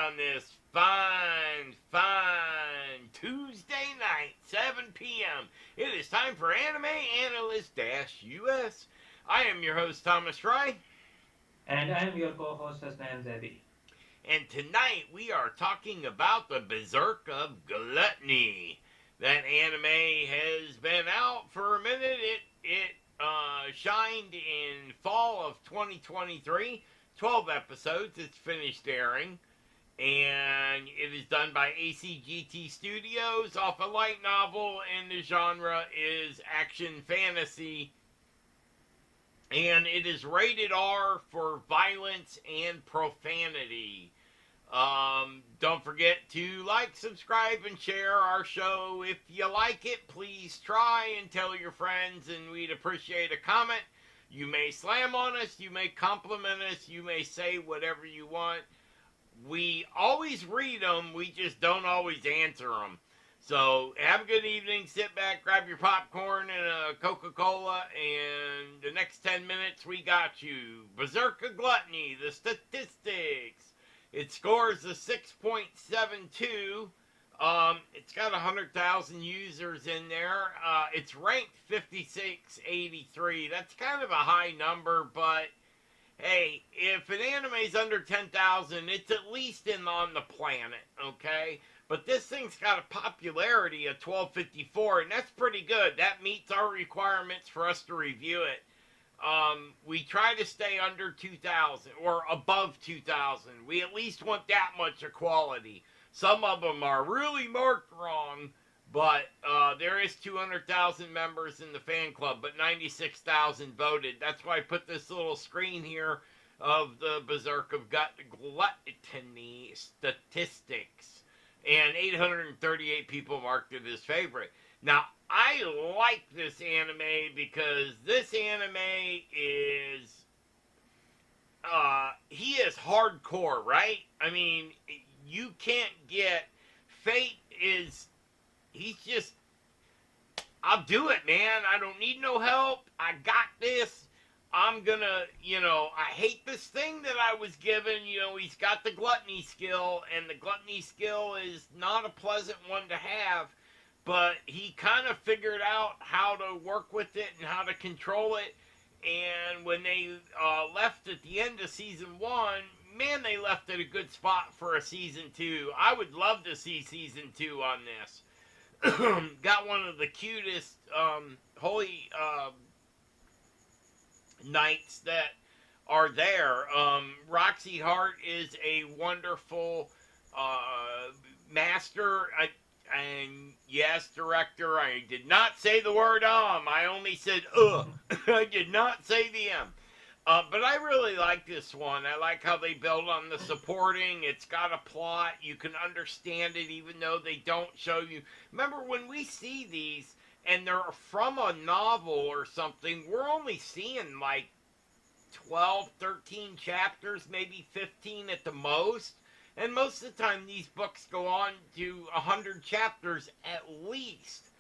on this fine Tuesday night, 7 p.m. It is time for Anime Analyst-US. I am your host, Thomas Fry. And I'm your co-host Hasnan Zedi. And tonight we are talking about the Berserk of Gluttony. That anime has been out for a minute. It shined in fall of 2023. 12 episodes. It's finished airing. And it is done by ACGT Studios off a light novel, and the genre is action fantasy. And it is rated R for violence and profanity. Don't forget to like, subscribe, and share our show. If you like it, please try and tell your friends, and we'd appreciate a comment. You may slam on us, you may compliment us, you may say whatever you want. We always read them, we just don't always answer them. So have a good evening, sit back, grab your popcorn and a Coca-Cola, and the next 10 minutes we got you. Berserk of Gluttony, the statistics. It scores a 6.72. It's got 100,000 users in there. It's ranked 5683. That's kind of a high number, but hey, if an anime's under 10,000, it's at least on the planet, okay? But this thing's got a popularity of 1254, and that's pretty good. That meets our requirements for us to review it. We try to stay under 2,000 or above 2,000. We at least want that much equality. Some of them are really marked wrong, but there is 200,000 members in the fan club, but 96,000 voted. That's why I put this little screen here of the Berserk of Gluttony statistics. And 838 people marked it as favorite. Now, I like this anime because this anime is, he is hardcore, right? I mean, you can't get, Fate is, he's just, I'll do it, man. I don't need no help. I got this. I'm gonna, I hate this thing that I was given. He's got the gluttony skill, and the gluttony skill is not a pleasant one to have, but he kind of figured out how to work with it and how to control it. And when they left at the end of season 1, man, they left at a good spot for a season 2. I would love to see season 2 on this. Got one of the cutest holy knights that are there. Roxy Hart is a wonderful master, and yes, director. I did not say the word I only said I did not say the M. But I really like this one. I like how they build on the supporting. It's got a plot. You can understand it even though they don't show you. Remember when we see these and they're from a novel or something, we're only seeing like 12, 13 chapters, maybe 15 at the most. And most of the time these books go on to 100 chapters at least.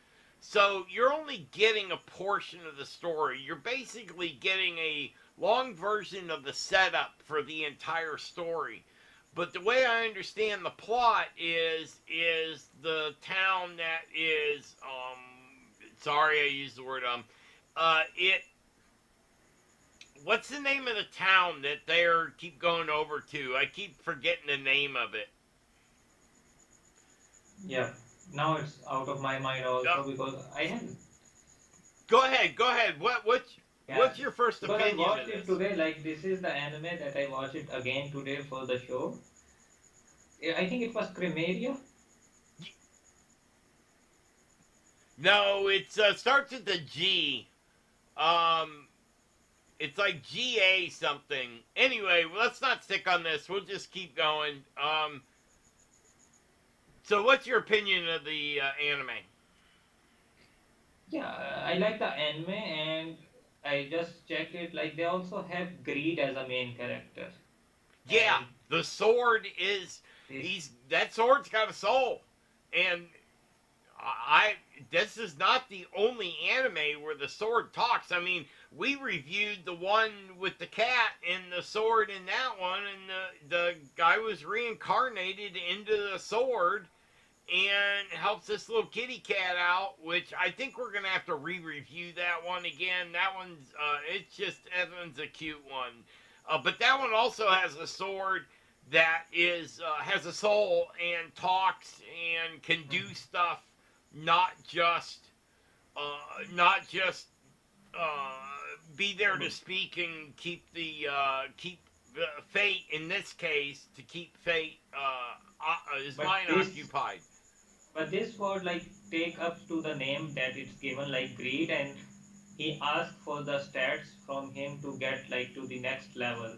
So you're only getting a portion of the story. You're basically getting a long version of the setup for the entire story. But the way I understand the plot is the town that is, sorry I used the word, what's the name of the town that they keep going over to? I keep forgetting the name of it. Yeah, now it's out of my mind also because I had. Go ahead. What's your first Because opinion? I watched it today. Like this is the anime that I watched it again today for the show. I think it was Cremaria. No, it starts with the G. It's like GA something. Anyway, let's not stick on this. We'll just keep going. So what's your opinion of the anime? Yeah, I like the anime and I just checked it. Like they also have Greed as a main character. Yeah, And the sword is, this, that sword's got a soul. And this this is not the only anime where the sword talks. I mean, we reviewed the one with the cat and the sword in that one, and the guy was reincarnated into the sword and helps this little kitty cat out, which I think we're gonna have to re-review that one again. That one's it's just Evan's a cute one, but that one also has a sword that is has a soul and talks and can do stuff, not just be there to speak and keep the fate, in this case, to keep fate his But mind this, occupied. but this word like take up to the name that it's given like greed, and he asked for the stats from him to get like to the next level,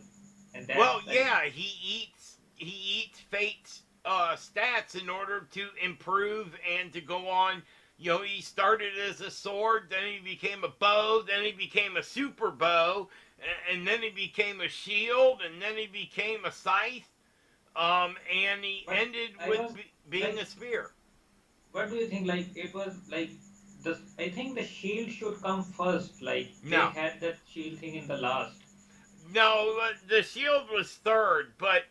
and Well, that's like yeah, he eats fate's stats in order to improve and to go on. You know, he started as a sword, then he became a bow, then he became a super bow, and then he became a shield, and then he became a scythe, and he but ended I with was being like, a spear. what do you think? Like it was like the I think the shield should come first. Like they No, had that shield thing in the last. no, the shield was third, but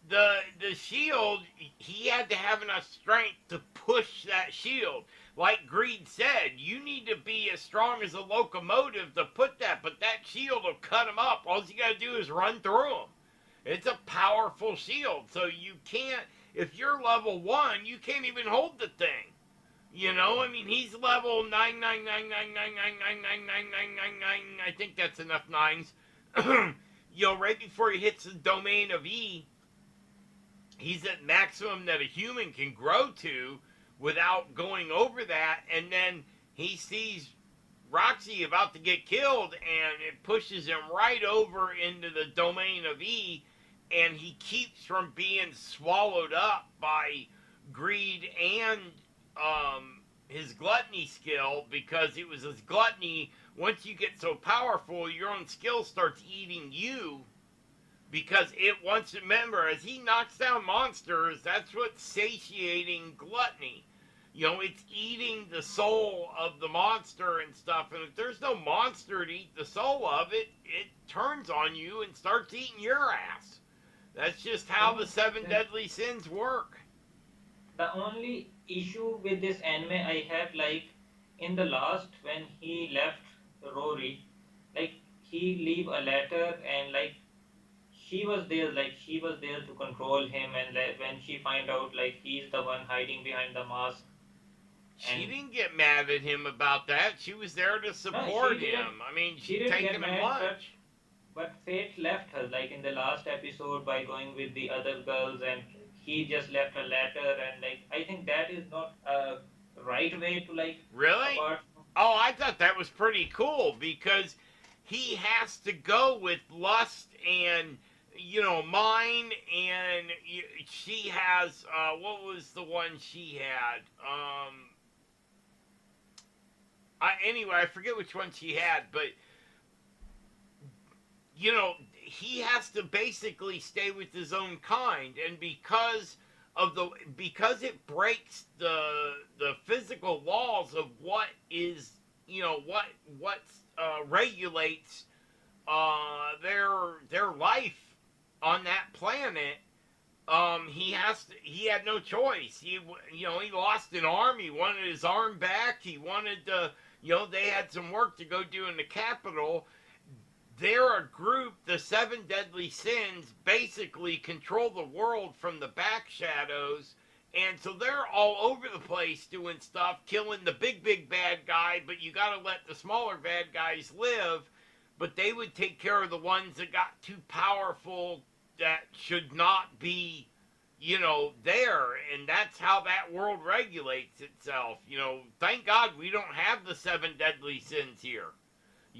the shield, he had to have enough strength to push that shield. Like Greed said, you need to be as strong as a locomotive to put that, but that shield will cut him up. All you got to do is run through him. It's a powerful shield, so you can't. If you're level 1, you can't even hold the thing. You know, I mean, he's level 99999999999. I think that's enough nines. You know, right before he hits the domain of E, he's at maximum that a human can grow to without going over that, and then he sees Roxy about to get killed, and it pushes him right over into the domain of E, and he keeps from being swallowed up by greed and his gluttony skill, because it was his gluttony. Once you get so powerful, your own skill starts eating you, because it wants to remember, as he knocks down monsters, that's what's satiating gluttony. You know, it's eating the soul of the monster and stuff, and if there's no monster to eat the soul of it, it turns on you and starts eating your ass. That's just how the Oh, seven that, deadly sins work. the only issue with this anime I have, like in the last when he left Rory, like he leave a letter, and like she was there to control him, and like, when she find out like he's the one hiding behind the mask, She and didn't get mad at him about that. She was there to no, support him. I mean, she she'd didn't taken get him mad, lunch. but fate left her like in the last episode by going with the other girls, and he just left a letter, and like I think that is not a right way to like Really? apart. Oh, I thought that was pretty cool, because he has to go with lust and, you know, mine, and she has, what was the one she had? Anyway, I forget which one she had, but, you know, he has to basically stay with his own kind, and because it breaks the physical laws of what is, you know, what regulates their life on that planet. He had no choice. He lost an arm. He wanted his arm back. He wanted to, they had some work to go do in the capital. They're a group, the seven deadly sins basically control the world from the back shadows. And so they're all over the place doing stuff, killing the big bad guy, but you gotta let the smaller bad guys live. But they would take care of the ones that got too powerful, that should not be, there. And that's how that world regulates itself. Thank God we don't have the seven deadly sins here.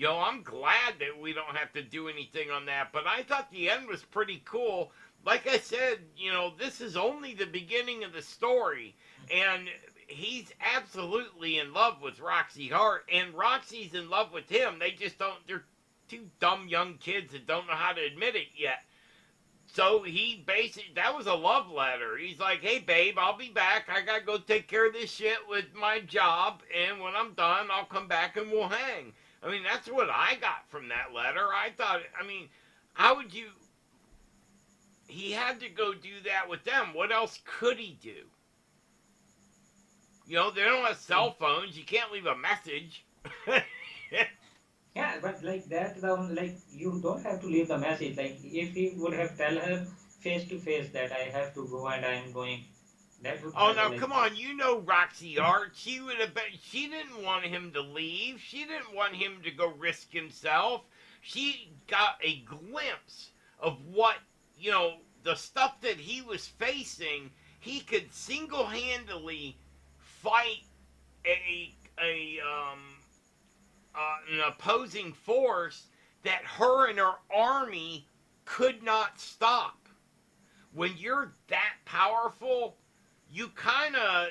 I'm glad that we don't have to do anything on that. But I thought the end was pretty cool. Like I said, this is only the beginning of the story. And he's absolutely in love with Roxy Hart. And Roxy's in love with him. They're two dumb young kids that don't know how to admit it yet. So he basically, that was a love letter. He's like, hey, babe, I'll be back. I got to go take care of this shit with my job. And when I'm done, I'll come back and we'll hang. I mean, that's what I got from that letter. I thought, I mean, how would you, he had to go do that with them. What else could he do? You know, they don't have cell phones. You can't leave a message. Yeah, but like that, like you don't have to leave the message. Like if he would have tell her face to face that I have to go and I am going, that would Oh, have now like come on, you know Roxy Art. She would have been. She didn't want him to leave. She didn't want him to go risk himself. She got a glimpse of what, you know, the stuff that he was facing. He could single-handedly fight a an opposing force that her and her army could not stop. When you're that powerful, you kind of,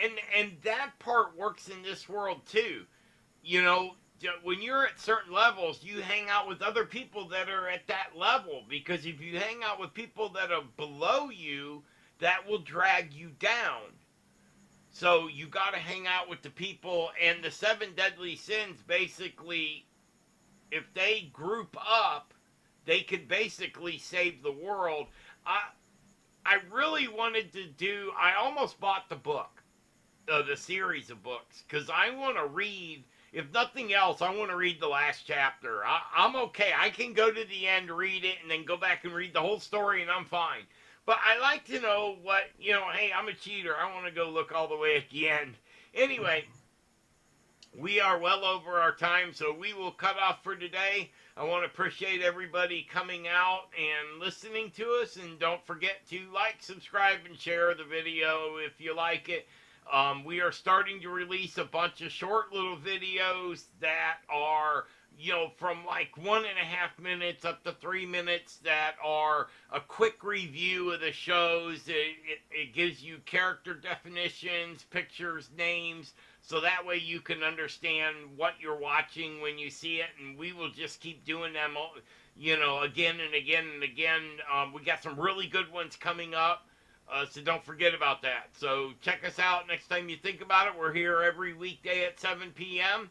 and that part works in this world too. You know, when you're at certain levels, you hang out with other people that are at that level, because if you hang out with people that are below you, that will drag you down. So you got to hang out with the people, and the seven deadly sins basically, if they group up, they could basically save the world. I really wanted to do. I almost bought the book, the series of books, because I want to read. If nothing else, I want to read the last chapter. I'm okay. I can go to the end, read it, and then go back and read the whole story, and I'm fine. But I like to know what, you know, hey, I'm a cheater. I want to go look all the way at the end. Anyway, we are well over our time, so we will cut off for today. I want to appreciate everybody coming out and listening to us. And don't forget to like, subscribe, and share the video if you like it. We are starting to release a bunch of short little videos that are, you know, from like 1.5 minutes up to 3 minutes, that are a quick review of the shows. It gives you character definitions, pictures, names, so that way you can understand what you're watching when you see it. And we will just keep doing them, you know, again and again and again. We got some really good ones coming up. So don't forget about that. So check us out next time you think about it. We're here every weekday at 7 p.m.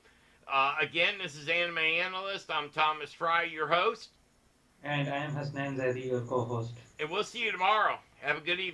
Again, this is Anime Analyst. I'm Thomas Fry, your host. and I am Hasnan Zaidi, your co-host. And we'll see you tomorrow. Have a good evening.